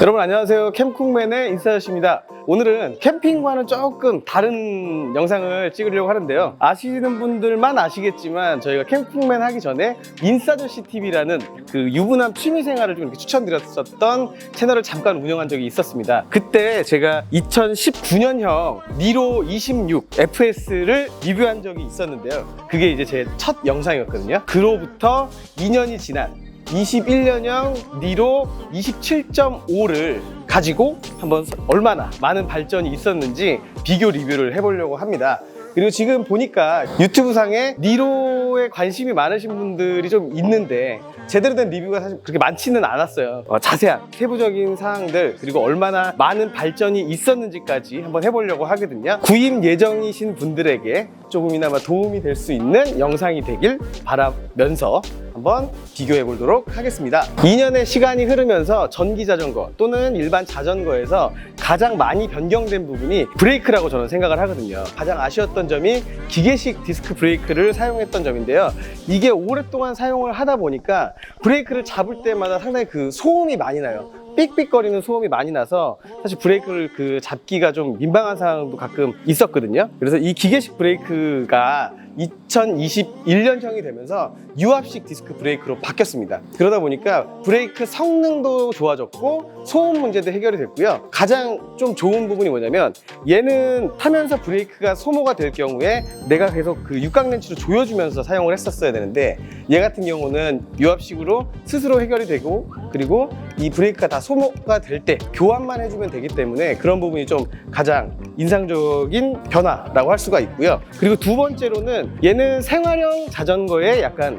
여러분 안녕하세요. 캠쿡맨의 인사저씨입니다. 오늘은 캠핑과는 조금 다른 영상을 찍으려고 하는데요. 아시는 분들만 아시겠지만 저희가 캠쿡맨 하기 전에 인싸저씨 TV라는 그 유부남 취미생활을 좀 이렇게 추천드렸었던 채널을 잠깐 운영한 적이 있었습니다. 그때 제가 2019년형 니로 26 FS를 리뷰한 적이 있었는데요. 그게 이제 제 첫 영상이었거든요. 그로부터 2년이 지난 21년형 니로 27.5를 가지고 한번 얼마나 많은 발전이 있었는지 비교 리뷰를 해보려고 합니다. 그리고 지금 보니까 유튜브상에 니로에 관심이 많으신 분들이 좀 있는데 제대로 된 리뷰가 사실 그렇게 많지는 않았어요. 자세한 세부적인 사항들 그리고 얼마나 많은 발전이 있었는지까지 한번 해보려고 하거든요. 구입 예정이신 분들에게 조금이나마 도움이 될 수 있는 영상이 되길 바라면서 한번 비교해 보도록 하겠습니다. 2년의 시간이 흐르면서 전기 자전거 또는 일반 자전거에서 가장 많이 변경된 부분이 브레이크라고 저는 생각을 하거든요. 가장 아쉬웠던 점이 기계식 디스크 브레이크를 사용했던 점인데요. 이게 오랫동안 사용을 하다 보니까 브레이크를 잡을 때마다 상당히 그 소음이 많이 나요. 삑삑거리는 소음이 많이 나서 사실 브레이크를 그 잡기가 좀 민망한 상황도 가끔 있었거든요. 그래서 이 기계식 브레이크가 2021년형이 되면서 유압식 디스크 브레이크로 바뀌었습니다. 그러다 보니까 브레이크 성능도 좋아졌고 소음 문제도 해결이 됐고요. 가장 좀 좋은 부분이 뭐냐면 얘는 타면서 브레이크가 소모가 될 경우에 내가 계속 그 육각렌치로 조여주면서 사용을 했었어야 되는데 얘 같은 경우는 유압식으로 스스로 해결이 되고 그리고 이 브레이크가 다 소모가 될 때 교환만 해주면 되기 때문에 그런 부분이 좀 가장 인상적인 변화라고 할 수가 있고요. 그리고 두 번째로는 얘는 생활형 자전거에 약간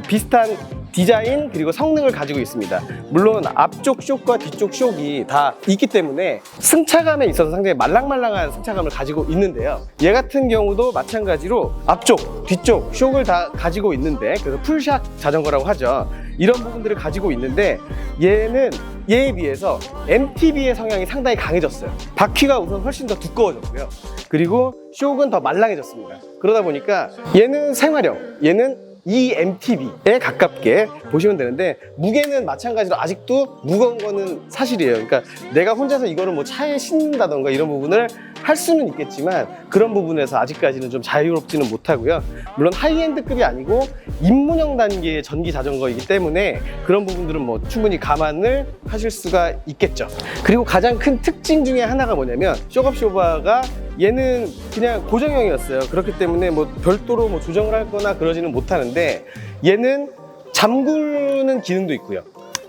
비슷한 디자인 그리고 성능을 가지고 있습니다. 물론 앞쪽 쇼크와 뒤쪽 쇼크가 다 있기 때문에 승차감에 있어서 상당히 말랑말랑한 승차감을 가지고 있는데요. 얘 같은 경우도 마찬가지로 앞쪽, 뒤쪽 쇼크를 다 가지고 있는데 그래서 풀샷 자전거라고 하죠. 이런 부분들을 가지고 있는데 얘는 얘에 비해서 MTB의 성향이 상당히 강해졌어요. 바퀴가 우선 훨씬 더 두꺼워졌고요. 그리고 쇼크는 더 말랑해졌습니다. 그러다 보니까 얘는 생활형, 얘는 EMTB에 가깝게 보시면 되는데 무게는 마찬가지로 아직도 무거운 거는 사실이에요. 그러니까 내가 혼자서 이거를 뭐 차에 싣는다던가 이런 부분을 할 수는 있겠지만 그런 부분에서 아직까지는 좀 자유롭지는 못하고요. 물론 하이엔드급이 아니고 입문형 단계의 전기 자전거이기 때문에 그런 부분들은 뭐 충분히 감안을 하실 수가 있겠죠. 그리고 가장 큰 특징 중에 하나가 뭐냐면 쇼겁쇼바가 얘는 그냥 고정형이었어요. 그렇기 때문에 뭐 별도로 뭐 조정을 할 거나 그러지는 못하는데 얘는 잠그는 기능도 있고요.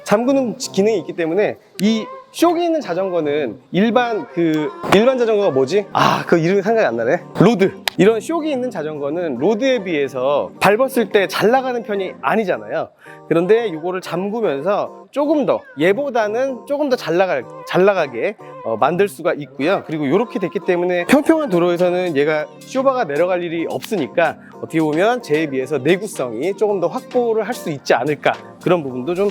잠그는 기능이 있기 때문에 이 쇼기 있는 자전거는 일반 자전거가 뭐지? 그 이름이 생각이 안 나네. 로드. 이런 쇼기 있는 자전거는 로드에 비해서 밟았을 때 잘 나가는 편이 아니잖아요. 그런데 이거를 잠그면서 조금 더 얘보다는 조금 더 잘 나가게 만들 수가 있고요. 그리고 이렇게 됐기 때문에 평평한 도로에서는 얘가 쇼바가 내려갈 일이 없으니까 어떻게 보면 쟤에 비해서 내구성이 조금 더 확보를 할 수 있지 않을까 그런 부분도 좀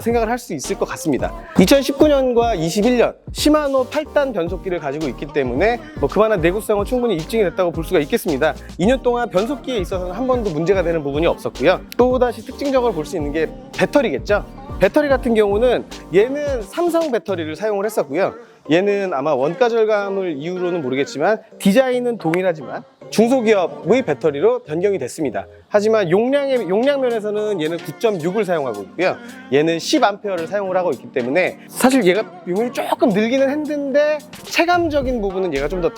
생각을 할 수 있을 것 같습니다. 2019년과 21년 시마노 8단 변속기를 가지고 있기 때문에 뭐 그만한 내구성은 충분히 입증이 됐다고 볼 수가 있겠습니다. 2년 동안 변속기에 있어서는 한 번도 문제가 되는 부분이 없었고요. 또다시 특징적으로 볼 수 있는 게 배터리겠죠. 배터리 같은 경우는 얘는 삼성 배터리를 사용을 했었고요. 얘는 아마 원가 절감을 이유로는 모르겠지만 디자인은 동일하지만 중소기업의 배터리로 변경이 됐습니다. 하지만 용량 면에서는 얘는 9.6을 사용하고 있고요. 얘는 10A를 사용을 하고 있기 때문에 사실 얘가 용량이 조금 늘기는 했는데 체감적인 부분은 얘가 좀 더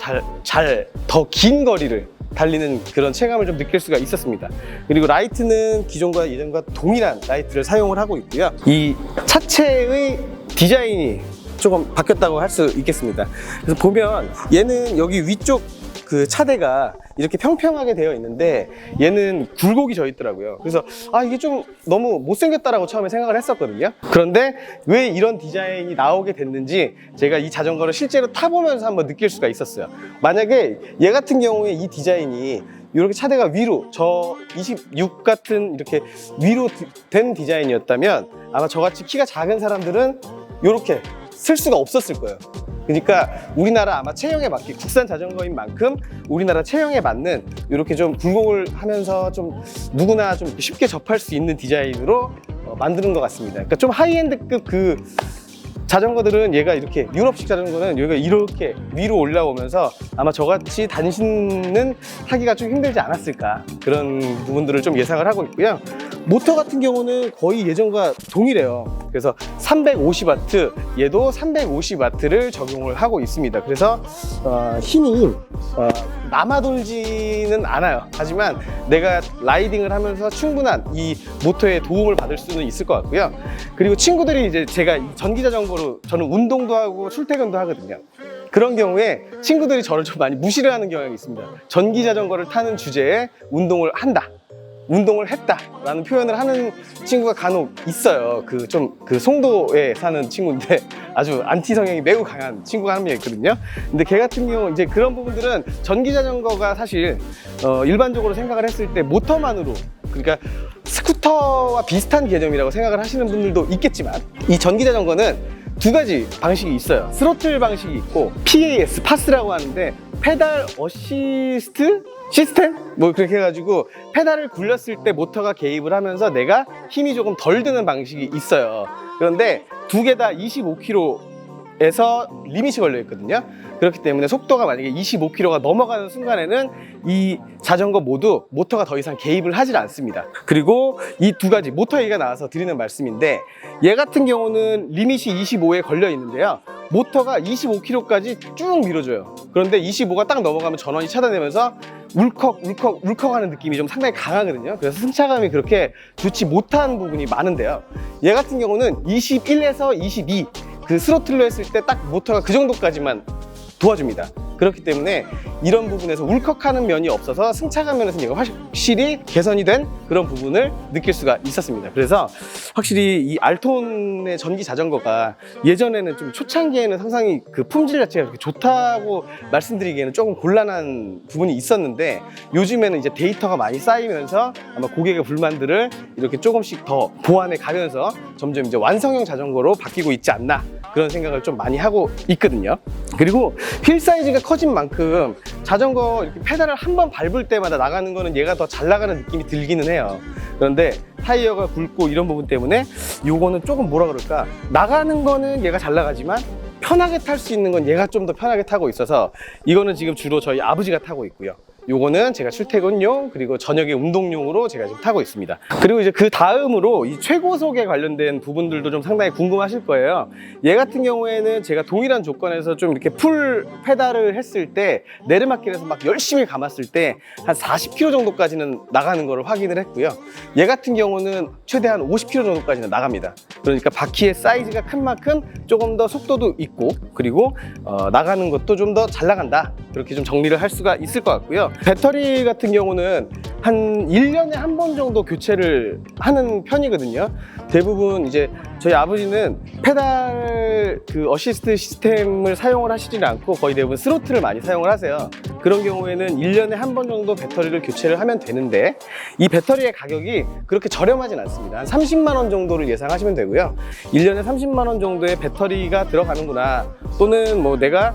더 긴 거리를 달리는 그런 체감을 좀 느낄 수가 있었습니다. 그리고 라이트는 기존과 예전과 동일한 라이트를 사용을 하고 있고요. 이 차체의 디자인이 조금 바뀌었다고 할 수 있겠습니다. 그래서 보면 얘는 여기 위쪽 그 차대가 이렇게 평평하게 되어 있는데 얘는 굴곡이 져 있더라고요. 그래서 이게 좀 너무 못생겼다라고 처음에 생각을 했었거든요. 그런데 왜 이런 디자인이 나오게 됐는지 제가 이 자전거를 실제로 타보면서 한번 느낄 수가 있었어요. 만약에 얘 같은 경우에 이 디자인이 이렇게 차대가 위로 저 26 같은 이렇게 위로 된 디자인이었다면 아마 저같이 키가 작은 사람들은 이렇게 쓸 수가 없었을 거예요. 그러니까 우리나라 아마 체형에 맞게 국산 자전거인 만큼 우리나라 체형에 맞는 이렇게 좀 굴곡을 하면서 좀 누구나 좀 쉽게 접할 수 있는 디자인으로 만드는 것 같습니다. 그러니까 좀 하이엔드급 그 자전거들은 얘가 이렇게, 유럽식 자전거는 여기가 이렇게 위로 올라오면서 아마 저같이 단신은 타기가 좀 힘들지 않았을까, 그런 부분들을 좀 예상을 하고 있고요. 모터 같은 경우는 거의 예전과 동일해요. 그래서 350W, 얘도 350W를 적용을 하고 있습니다. 그래서 힘이 남아돌지는 않아요. 하지만 내가 라이딩을 하면서 충분한 이 모터의 도움을 받을 수는 있을 것 같고요. 그리고 친구들이 이제 제가 전기 자전거로, 저는 운동도 하고 출퇴근도 하거든요. 그런 경우에 친구들이 저를 좀 많이 무시를 하는 경향이 있습니다. 전기 자전거를 타는 주제에 운동을 한다, 운동을 했다 라는 표현을 하는 친구가 간혹 있어요. 그 송도에 사는 친구인데 아주 안티 성향이 매우 강한 친구가 한 명 있거든요. 근데 걔 같은 경우 이제 그런 부분들은 전기 자전거가 사실 일반적으로 생각을 했을 때 모터만으로, 그러니까 스쿠터와 비슷한 개념이라고 생각을 하시는 분들도 있겠지만, 이 전기 자전거는 두 가지 방식이 있어요. 스로틀 방식이 있고 PAS, 파스라고 하는데 페달 어시스트 시스템? 뭐 그렇게 해가지고 페달을 굴렸을 때 모터가 개입을 하면서 내가 힘이 조금 덜 드는 방식이 있어요. 그런데 두 개 다 25km에서 리밋이 걸려 있거든요. 그렇기 때문에 속도가 만약에 25km가 넘어가는 순간에는 이 자전거 모두 모터가 더 이상 개입을 하질 않습니다. 그리고 이 두 가지 모터 얘기가 나와서 드리는 말씀인데, 얘 같은 경우는 리밋이 25에 걸려 있는데요, 모터가 25km까지 쭉 밀어줘요. 그런데 25가 딱 넘어가면 전원이 차단되면서 울컥 하는 느낌이 좀 상당히 강하거든요. 그래서 승차감이 그렇게 좋지 못한 부분이 많은데요, 얘 같은 경우는 21에서 22, 그 스로틀로 했을 때 딱 모터가 그 정도까지만 도와줍니다. 그렇기 때문에 이런 부분에서 울컥하는 면이 없어서 승차감 면에서 얘가 확실히 개선이 된 그런 부분을 느낄 수가 있었습니다. 그래서 확실히 이 알톤의 전기 자전거가 예전에는 좀 초창기에는 상당히 그 품질 자체가 그렇게 좋다고 말씀드리기에는 조금 곤란한 부분이 있었는데, 요즘에는 이제 데이터가 많이 쌓이면서 아마 고객의 불만들을 이렇게 조금씩 더 보완해 가면서 점점 이제 완성형 자전거로 바뀌고 있지 않나, 그런 생각을 좀 많이 하고 있거든요. 그리고 휠 사이즈가 커진 만큼 자전거 이렇게 페달을 한 번 밟을 때마다 나가는 거는 얘가 더 잘 나가는 느낌이 들기는 해요. 그런데 타이어가 굵고 이런 부분 때문에 요거는 조금 뭐라 그럴까, 나가는 거는 얘가 잘 나가지만 편하게 탈 수 있는 건 얘가 좀 더 편하게 타고 있어서, 이거는 지금 주로 저희 아버지가 타고 있고요. 요거는 제가 출퇴근용, 그리고 저녁에 운동용으로 제가 지금 타고 있습니다. 그리고 이제 그 다음으로 이 최고속에 관련된 부분들도 좀 상당히 궁금하실 거예요. 얘 같은 경우에는 제가 동일한 조건에서 좀 이렇게 풀 페달을 했을 때, 내리막길에서 막 열심히 감았을 때 한 40km 정도까지는 나가는 거를 확인을 했고요. 얘 같은 경우는 최대한 50km 정도까지는 나갑니다. 그러니까 바퀴의 사이즈가 큰 만큼 조금 더 속도도 있고, 그리고 나가는 것도 좀 더 잘 나간다, 그렇게 좀 정리를 할 수가 있을 것 같고요. 배터리 같은 경우는 한 1년에 한 번 정도 교체를 하는 편이거든요. 대부분 이제 저희 아버지는 페달 그 어시스트 시스템을 사용을 하시지는 않고 거의 대부분 스로틀을 많이 사용을 하세요. 그런 경우에는 1년에 한 번 정도 배터리를 교체를 하면 되는데, 이 배터리의 가격이 그렇게 저렴하진 않습니다. 한 30만 원 정도를 예상하시면 되고요. 1년에 30만 원 정도의 배터리가 들어가는구나, 또는 뭐 내가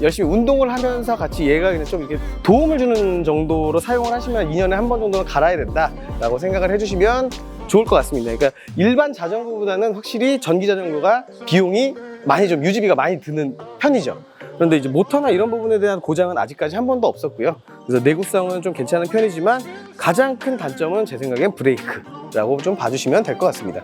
열심히 운동을 하면서 같이 얘가 그냥 좀 이렇게 도움을 주는 정도로 사용을 하시면 2년에 한 번 정도는 갈아야 된다 라고 생각을 해주시면 좋을 것 같습니다. 그러니까 일반 자전거보다는 확실히 전기 자전거가 비용이 많이 좀 유지비가 많이 드는 편이죠. 그런데 이제 모터나 이런 부분에 대한 고장은 아직까지 한 번도 없었고요. 그래서 내구성은 좀 괜찮은 편이지만 가장 큰 단점은 제 생각엔 브레이크라고 좀 봐주시면 될 것 같습니다.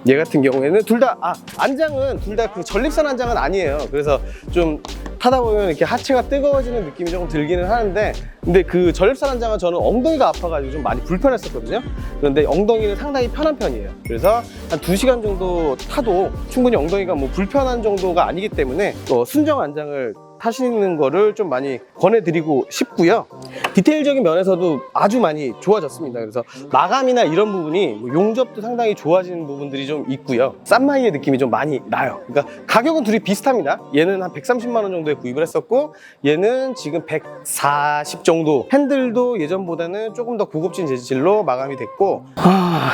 얘 같은 경우에는 둘 다 안장은 둘 다 그 전립선 안장은 아니에요. 그래서 좀 타다 보면 이렇게 하체가 뜨거워지는 느낌이 조금 들기는 하는데, 근데 그 전립선 안장은 저는 엉덩이가 아파가지고 좀 많이 불편했었거든요. 그런데 엉덩이는 상당히 편한 편이에요. 그래서 한 2시간 정도 타도 충분히 엉덩이가 뭐 불편한 정도가 아니기 때문에 순정 안장을 타시는 거를 좀 많이 권해드리고 싶고요. 디테일적인 면에서도 아주 많이 좋아졌습니다. 그래서 마감이나 이런 부분이 용접도 상당히 좋아지는 부분들이 좀 있고요. 싼마이의 느낌이 좀 많이 나요. 그러니까 가격은 둘이 비슷합니다. 얘는 한 130만 원 정도에 구입을 했었고, 얘는 지금 140 정도. 핸들도 예전보다는 조금 더 고급진 재질로 마감이 됐고,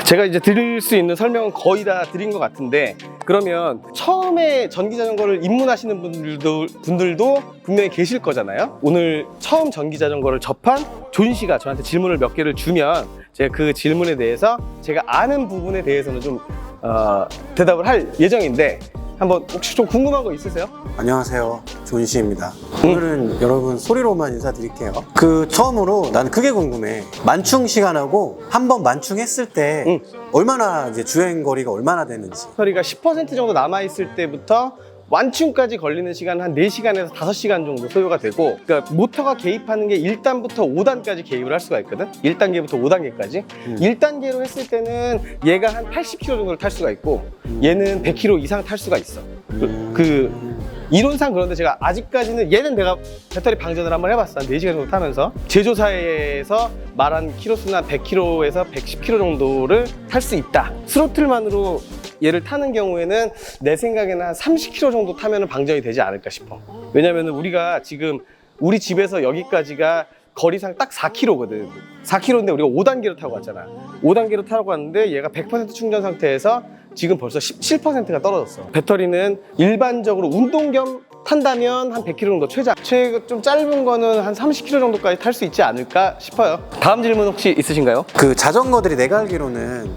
제가 이제 드릴 수 있는 설명은 거의 다 드린 것 같은데, 그러면 처음에 전기 자전거를 입문하시는 분들도 분명히 계실 거잖아요. 오늘 처음 전기 자전거를 접한 존 씨가 저한테 질문을 몇 개를 주면 제가 그 질문에 대해서 제가 아는 부분에 대해서는 좀 대답을 할 예정인데, 한번 혹시 좀 궁금한 거 있으세요? 안녕하세요, 존씨입니다. 오늘은 여러분 소리로만 인사드릴게요. 처음으로 난 그게 궁금해. 만충 시간하고 한번 만충했을 때 얼마나 이제 주행 거리가 얼마나 되는지. 배터리가 10% 정도 남아있을 때부터 완충까지 걸리는 시간은 한 4시간에서 5시간 정도 소요가 되고, 그러니까 모터가 개입하는 게 1단부터 5단까지 개입을 할 수가 있거든. 1단계부터 5단계까지 1단계로 했을 때는 얘가 한 80km 정도를 탈 수가 있고 얘는 100km 이상 탈 수가 있어. 이론상. 그런데 제가 아직까지는 얘는 내가 배터리 방전을 한번 해봤어. 한 4시간 정도 타면서 제조사에서 말한 키로수는 한 100km에서 110km 정도를 탈 수 있다. 스로틀만으로 얘를 타는 경우에는 내 생각에는 한 30km 정도 타면 방전이 되지 않을까 싶어. 왜냐면은 우리가 지금 우리 집에서 여기까지가 거리상 딱 4km거든. 4km인데 우리가 5단계로 타고 갔잖아. 5단계로 타고 갔는데 얘가 100% 충전 상태에서 지금 벌써 17%가 떨어졌어. 배터리는 일반적으로 운동 겸 탄다면 한 100km 정도 최장. 좀 짧은 거는 한 30km 정도까지 탈 수 있지 않을까 싶어요. 다음 질문 혹시 있으신가요? 자전거들이 내가 알기로는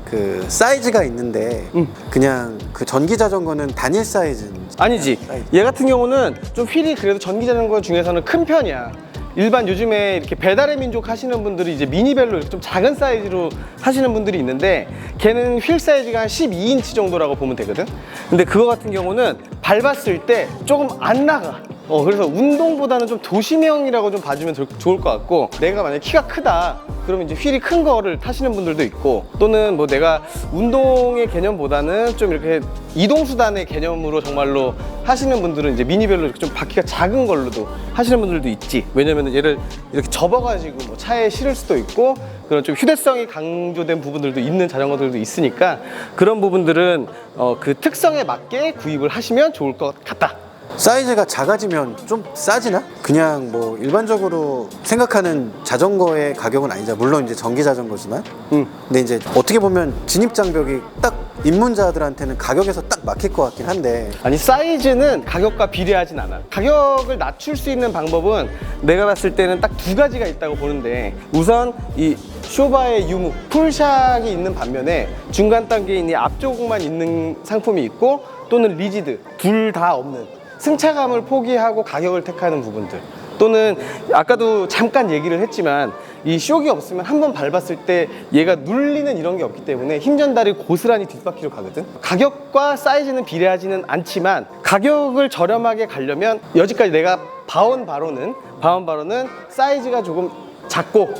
사이즈가 있는데 그냥 전기 자전거는 단일 사이즈는 아니지. 얘 같은 경우는 좀 휠이 그래도 전기 자전거 중에서는 큰 편이야. 일반 요즘에 이렇게 배달의 민족 하시는 분들이 이제 미니벨로 이렇게 좀 작은 사이즈로 하시는 분들이 있는데 걔는 휠 사이즈가 한 12인치 정도라고 보면 되거든. 근데 그거 같은 경우는 밟았을 때 조금 안 나가. 그래서 운동보다는 좀 도시명이라고 좀 봐주면 좋을 것 같고, 내가 만약에 키가 크다 그러면 이제 휠이 큰 거를 타시는 분들도 있고, 또는 뭐 내가 운동의 개념보다는 좀 이렇게 이동수단의 개념으로 정말로 하시는 분들은 이제 미니벨로 이렇게 좀 바퀴가 작은 걸로도 하시는 분들도 있지. 왜냐면 얘를 이렇게 접어가지고 뭐 차에 실을 수도 있고 그런 좀 휴대성이 강조된 부분들도 있는 자전거들도 있으니까 그런 부분들은 그 특성에 맞게 구입을 하시면 좋을 것 같다. 사이즈가 작아지면 좀 싸지나? 그냥 뭐 일반적으로 생각하는 자전거의 가격은 아니죠. 물론 이제 전기 자전거지만. 근데 이제 어떻게 보면 진입 장벽이 딱 입문자들한테는 가격에서 딱 막힐 것 같긴 한데. 아니, 사이즈는 가격과 비례하진 않아. 가격을 낮출 수 있는 방법은 내가 봤을 때는 딱 2가지가 있다고 보는데, 우선 이 쇼바의 유무 풀샥이 있는 반면에 중간 단계에 있는 앞조국만 있는 상품이 있고, 또는 리지드 둘 다 없는, 승차감을 포기하고 가격을 택하는 부분들, 또는 아까도 잠깐 얘기를 했지만 이 쇼기 없으면 한번 밟았을 때 얘가 눌리는 이런 게 없기 때문에 힘 전달이 고스란히 뒷바퀴로 가거든. 가격과 사이즈는 비례하지는 않지만 가격을 저렴하게 가려면, 여지까지 내가 봐온 바로는 사이즈가 조금 작고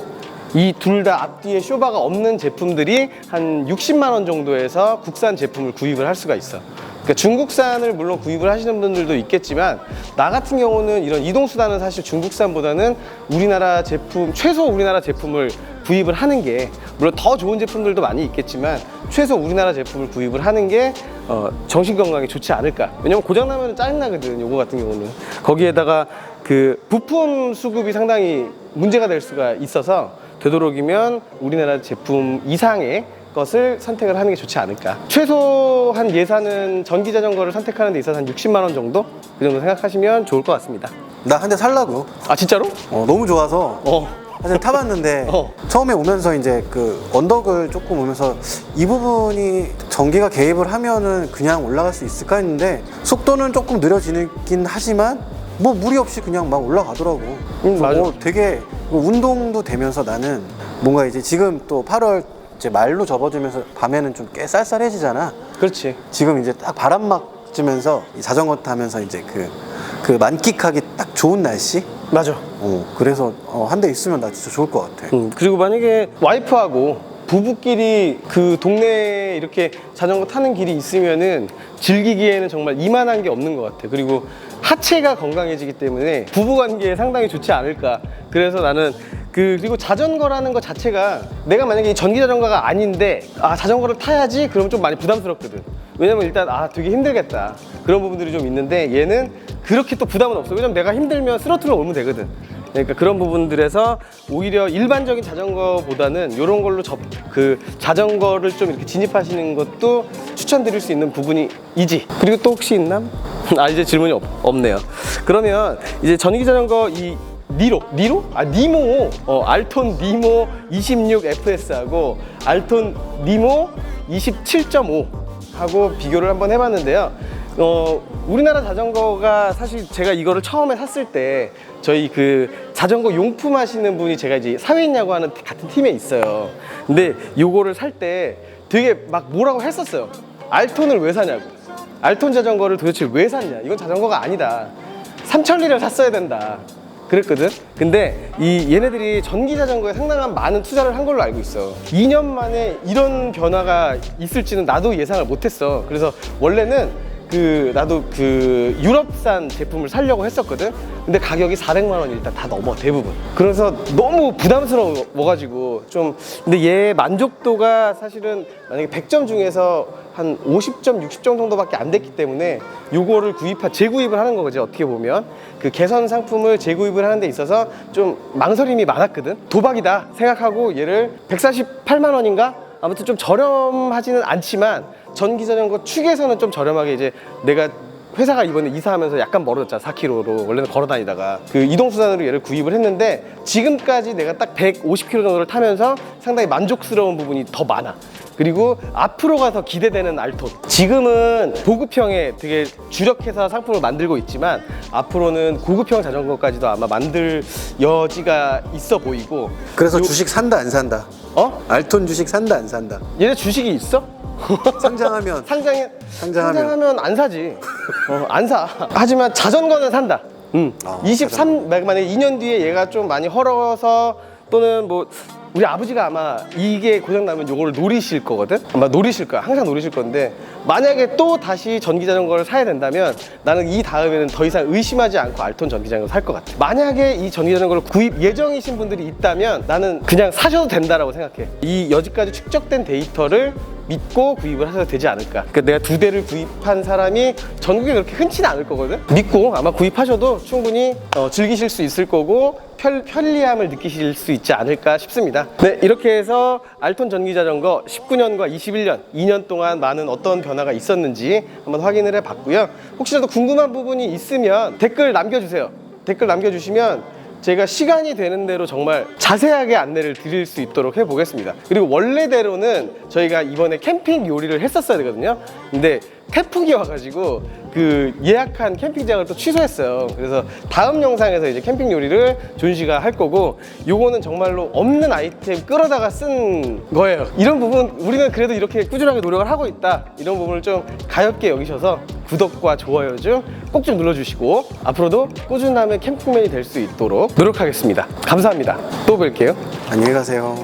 이 둘 다 앞뒤에 쇼바가 없는 제품들이 한 60만 원 정도에서 국산 제품을 구입을 할 수가 있어. 그러니까 중국산을 물론 구입을 하시는 분들도 있겠지만, 나 같은 경우는 이런 이동수단은 사실 중국산보다는 우리나라 제품, 최소 우리나라 제품을 구입을 하는 게, 물론 더 좋은 제품들도 많이 있겠지만 최소 우리나라 제품을 구입을 하는 게 정신건강에 좋지 않을까. 왜냐면 고장나면 짜증나거든, 요거 같은 경우는. 거기에다가 그 부품 수급이 상당히 문제가 될 수가 있어서 되도록이면 우리나라 제품 이상의 것을 선택을 하는 게 좋지 않을까. 최소한 예산은 전기 자전거를 선택하는 데 있어서 한 60만 원 정도? 그 정도 생각하시면 좋을 것 같습니다. 나 한 대 살라고. 아, 진짜로? 너무 좋아서 사실 타봤는데 처음에 오면서 이제 언덕을 조금 오면서 이 부분이 전기가 개입을 하면은 그냥 올라갈 수 있을까 했는데, 속도는 조금 느려지긴 하지만 뭐 무리 없이 그냥 막 올라가더라고. 맞아. 되게 운동도 되면서 나는 뭔가 이제 지금 또 8월 이제 말로 접어들면서 밤에는 좀 꽤 쌀쌀해지잖아. 그렇지. 지금 이제 딱 바람 맞으면서 이 자전거 타면서 이제 그 만끽하기 딱 좋은 날씨? 맞아. 그래서 한 대 있으면 나 진짜 좋을 것 같아. 그리고 만약에 와이프하고 부부끼리 그 동네에 이렇게 자전거 타는 길이 있으면은 즐기기에는 정말 이만한 게 없는 것 같아. 그리고 하체가 건강해지기 때문에 부부관계에 상당히 좋지 않을까. 그래서 나는 그리고 자전거라는 것 자체가, 내가 만약에 이 전기 자전거가 아닌데 자전거를 타야지 그러면 좀 많이 부담스럽거든. 왜냐면 일단 되게 힘들겠다, 그런 부분들이 좀 있는데, 얘는 그렇게 또 부담은 없어. 왜냐면 내가 힘들면 스로틀을 올면 되거든. 그러니까 그런 부분들에서 오히려 일반적인 자전거보다는 이런 걸로 자전거를 좀 이렇게 진입하시는 것도 추천드릴 수 있는 부분이지. 그리고 또 혹시 있나? 이제 질문이 없네요. 그러면 이제 전기 자전거 이 니모 알톤 니모 26FS하고 알톤 니모 27.5 하고 비교를 한번 해봤는데요. 우리나라 자전거가 사실 제가 이거를 처음에 샀을 때 저희 그 자전거 용품 하시는 분이 제가 이제 사회인야구 하는 같은 팀에 있어요. 근데 요거를 살 때 되게 막 뭐라고 했었어요. 알톤을 왜 사냐고. 알톤 자전거를 도대체 왜 샀냐. 이건 자전거가 아니다. 3천리를 샀어야 된다. 그랬거든. 근데 이 얘네들이 전기 자전거에 상당한 많은 투자를 한 걸로 알고 있어. 2년 만에 이런 변화가 있을지는 나도 예상을 못했어. 그래서 원래는 나도 유럽산 제품을 사려고 했었거든. 근데 가격이 400만 원이 일단 다 넘어, 대부분. 그래서 너무 부담스러워가지고 좀. 근데 얘 만족도가 사실은 만약에 100점 중에서 한 50점, 60점 정도밖에 안 됐기 때문에 요거를 재구입을 하는 거지. 어떻게 보면 그 개선 상품을 재구입을 하는 데 있어서 좀 망설임이 많았거든. 도박이다 생각하고 얘를 148만 원인가? 아무튼 좀 저렴하지는 않지만 전기자전거 축에서는 좀 저렴하게, 이제 내가 회사가 이번에 이사하면서 약간 멀어졌잖아. 4km로 원래는 걸어 다니다가 그 이동수단으로 얘를 구입을 했는데 지금까지 내가 딱 150km 정도를 타면서 상당히 만족스러운 부분이 더 많아. 그리고 앞으로가 더 기대되는 알톤. 지금은 보급형에 되게 주력해서 상품을 만들고 있지만 앞으로는 고급형 자전거까지도 아마 만들 여지가 있어 보이고. 그래서 주식 산다 안 산다? 알톤 주식 산다 안 산다? 얘네 주식이 있어? 상장하면 상장하면 안 사지. 안 사. 하지만 자전거는 산다. 23 만약에 2년 뒤에 얘가 좀 많이 헐어서 또는 뭐 우리 아버지가 아마 이게 고장 나면 요거를 노리실 거거든. 아마 노리실 거야. 항상 노리실 건데 만약에 또 다시 전기 자전거를 사야 된다면 나는 이 다음에는 더 이상 의심하지 않고 알톤 전기 자전거 살 것 같아. 만약에 이 전기 자전거를 구입 예정이신 분들이 있다면 나는 그냥 사셔도 된다라고 생각해. 이 여지까지 축적된 데이터를 믿고 구입을 하셔도 되지 않을까. 그러니까 내가 2대를 구입한 사람이 전국에 그렇게 흔치는 않을 거거든. 믿고 아마 구입하셔도 충분히 즐기실 수 있을 거고 편리함을 느끼실 수 있지 않을까 싶습니다. 네, 이렇게 해서 알톤 전기 자전거 19년과 21년 2년 동안 많은 어떤 변화가 있었는지 한번 확인을 해봤고요. 혹시라도 궁금한 부분이 있으면 댓글 남겨주세요. 댓글 남겨주시면 제가 시간이 되는 대로 정말 자세하게 안내를 드릴 수 있도록 해보겠습니다. 그리고 원래대로는 저희가 이번에 캠핑 요리를 했었어야 되거든요. 근데 태풍이 와가지고 그 예약한 캠핑장을 또 취소했어요. 그래서 다음 영상에서 이제 캠핑 요리를 존 씨가 할 거고, 요거는 정말로 없는 아이템 끌어다가 쓴 거예요. 이런 부분 우리는 그래도 이렇게 꾸준하게 노력을 하고 있다, 이런 부분을 좀 가볍게 여기셔서 구독과 좋아요 좀 꼭 좀 눌러주시고 앞으로도 꾸준함의 캠핑맨이 될 수 있도록 노력하겠습니다. 감사합니다. 또 뵐게요. 안녕히 가세요.